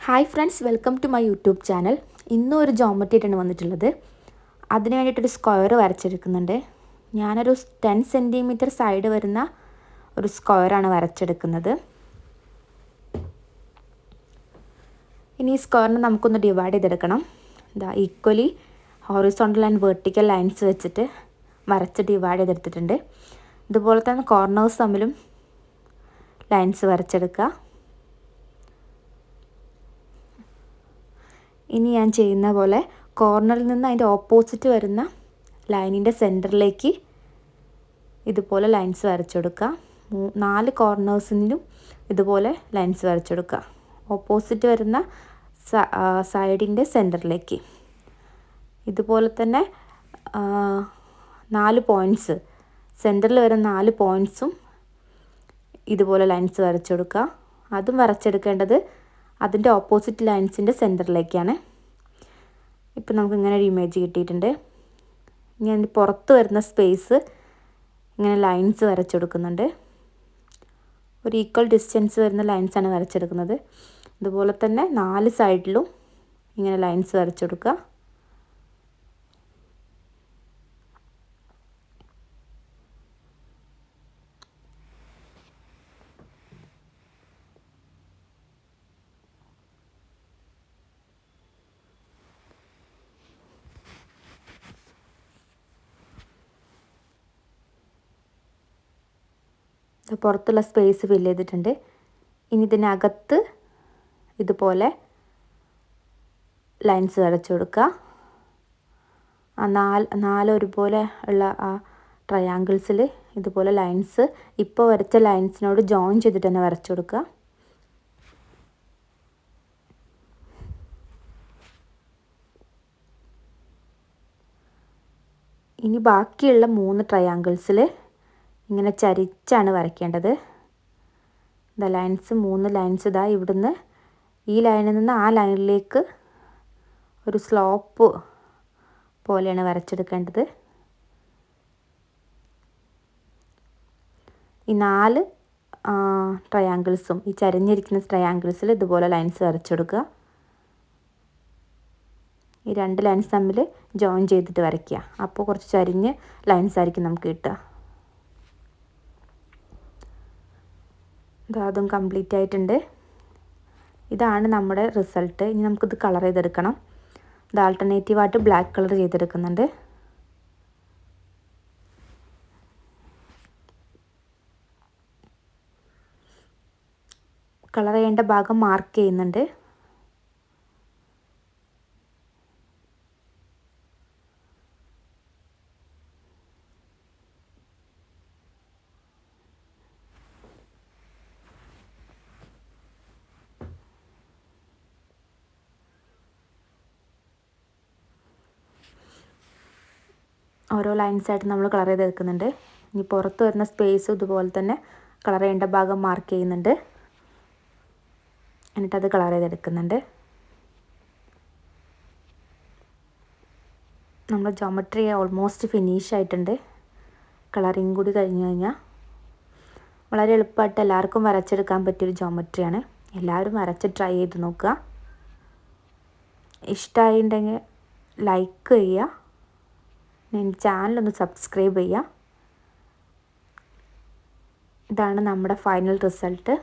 Hi friends, welcome to my YouTube channel. ഇന്നും ഒരു geometry ആയിട്ടാണ് വന്നിട്ടുള്ളത്. അതിന് വേണ്ടിയിട്ടൊരു സ്ക്വയർ വരച്ചെടുക്കുന്നുണ്ട്. ഞാനൊരു 10 സെൻറ്റിമീറ്റർ സൈഡ് വരുന്ന ഒരു സ്ക്വയറാണ് വരച്ചെടുക്കുന്നത്. ഇനി ഈ സ്ക്വയറിനെ നമുക്കൊന്ന് ഡിവൈഡ് ചെയ്തെടുക്കണം. Equally horizontal and vertical lines വെച്ചിട്ട് വരച്ച് ഡിവൈഡ് ചെയ്തെടുത്തിട്ടുണ്ട്. ഇതുപോലെ തന്നെ കോർണേഴ്സ് തമ്മിലും ലൈൻസ് വരച്ചെടുക്കുക. ഇനി ഞാൻ ചെയ്യുന്ന പോലെ കോർണറിൽ നിന്ന് അതിൻ്റെ ഓപ്പോസിറ്റ് വരുന്ന ലൈനിൻ്റെ സെൻറ്ററിലേക്ക് ഇതുപോലെ ലൈൻസ് വരച്ചു കൊടുക്കുക. 4 കോർണേഴ്സിനും ഇതുപോലെ ലൈൻസ് വരച്ചു കൊടുക്കുക. ഓപ്പോസിറ്റ് വരുന്ന സൈഡിൻ്റെ സെൻറ്ററിലേക്ക് ഇതുപോലെ തന്നെ 4 പോയിൻറ്റ്സ്, സെൻറ്ററിൽ വരുന്ന 4 പോയിൻറ്റ്സും ഇതുപോലെ ലൈൻസ് വരച്ചു കൊടുക്കുക. അതും വരച്ചെടുക്കേണ്ടത് അതിൻ്റെ ഓപ്പോസിറ്റ് ലൈൻസിൻ്റെ സെൻറ്ററിലേക്കാണ്. ഇപ്പം നമുക്കിങ്ങനെ ഒരു ഇമേജ് കിട്ടിയിട്ടുണ്ട്. ഇനി അതിൻ്റെ പുറത്ത് വരുന്ന സ്പേസ് ഇങ്ങനെ ലൈൻസ് വരച്ചെടുക്കുന്നുണ്ട്. ഒരു ഈക്വൽ ഡിസ്റ്റൻസ് വരുന്ന ലൈൻസാണ് വരച്ചെടുക്കുന്നത്. അതുപോലെ തന്നെ 4 സൈഡിലും ഇങ്ങനെ ലൈൻസ് വരച്ചെടുക്കുക. പുറത്തുള്ള സ്പേസ് ഫില്ല് ചെയ്തിട്ടുണ്ട്. ഇനി ഇതിനകത്ത് ഇതുപോലെ ലൈൻസ് വരച്ചു കൊടുക്കുക. ആ 4 ഒരുപോലെ ഉള്ള ആ ട്രയാങ്കിൾസിൽ ഇതുപോലെ ലൈൻസ് ഇപ്പോൾ വരച്ച ലൈൻസിനോട് ജോയിൻ ചെയ്തിട്ട് തന്നെ വരച്ചു കൊടുക്കുക. ഇനി ബാക്കിയുള്ള 3 ട്രയാങ്കിൾസിൽ ഇങ്ങനെ ചരിച്ചാണ് വരയ്ക്കേണ്ടത്. ലൈൻസ് 3 ലൈൻസ് ഇവിടുന്ന് ഈ ലൈനിൽ നിന്ന് ആ ലൈനിലേക്ക് ഒരു സ്ലോപ്പ് പോലെയാണ് വരച്ചെടുക്കേണ്ടത്. ഈ 4 ട്രയാങ്കിൾസും ഈ ചരിഞ്ഞിരിക്കുന്ന ട്രയാങ്കിൾസിൽ ഇതുപോലെ ലൈൻസ് വരച്ചെടുക്കുക. ഈ 2 ലൈൻസ് തമ്മിൽ ജോയിൻ ചെയ്തിട്ട് വരയ്ക്കുക. അപ്പോൾ കുറച്ച് ചരിഞ്ഞ് ലൈൻസ് ആയിരിക്കും നമുക്ക് കിട്ടുക. അതും കംപ്ലീറ്റ് ആയിട്ടുണ്ട്. ഇതാണ് നമ്മുടെ റിസൾട്ട്. ഇനി നമുക്കിത് കളർ ചെയ്തെടുക്കണം. ഇത് ആൾട്ടർനേറ്റീവായിട്ട് ബ്ലാക്ക് കളർ ചെയ്തെടുക്കുന്നുണ്ട്. കളർ ചെയ്യേണ്ട ഭാഗം മാർക്ക് ചെയ്യുന്നുണ്ട്. ഓരോ ലൈൻസായിട്ട് നമ്മൾ കളർ ചെയ്തെടുക്കുന്നുണ്ട്. ഇനി പുറത്ത് വരുന്ന സ്പേസ് ഇതുപോലെ തന്നെ കളർ ചെയ്യേണ്ട ഭാഗം മാർക്ക് ചെയ്യുന്നുണ്ട്. എന്നിട്ടത് കളർ ചെയ്തെടുക്കുന്നുണ്ട്. നമ്മൾ ജോമെട്രി ഓൾമോസ്റ്റ് ഫിനിഷ് ആയിട്ടുണ്ട്. കളറിങ് കൂടി കഴിഞ്ഞ് കഴിഞ്ഞാൽ വളരെ എളുപ്പമായിട്ട് എല്ലാവർക്കും വരച്ചെടുക്കാൻ പറ്റിയൊരു ജോമെട്രിയാണ്. എല്ലാവരും വരച്ച് ട്രൈ ചെയ്ത് നോക്കുക. ഇഷ്ടമായിട്ടുണ്ടെങ്കിൽ ലൈക്ക് ചെയ്യുക. എൻ്റെ ചാനലൊന്ന് സബ്സ്ക്രൈബ് ചെയ്യുക. ഇതാണ് നമ്മുടെ ഫൈനൽ റിസൾട്ട്.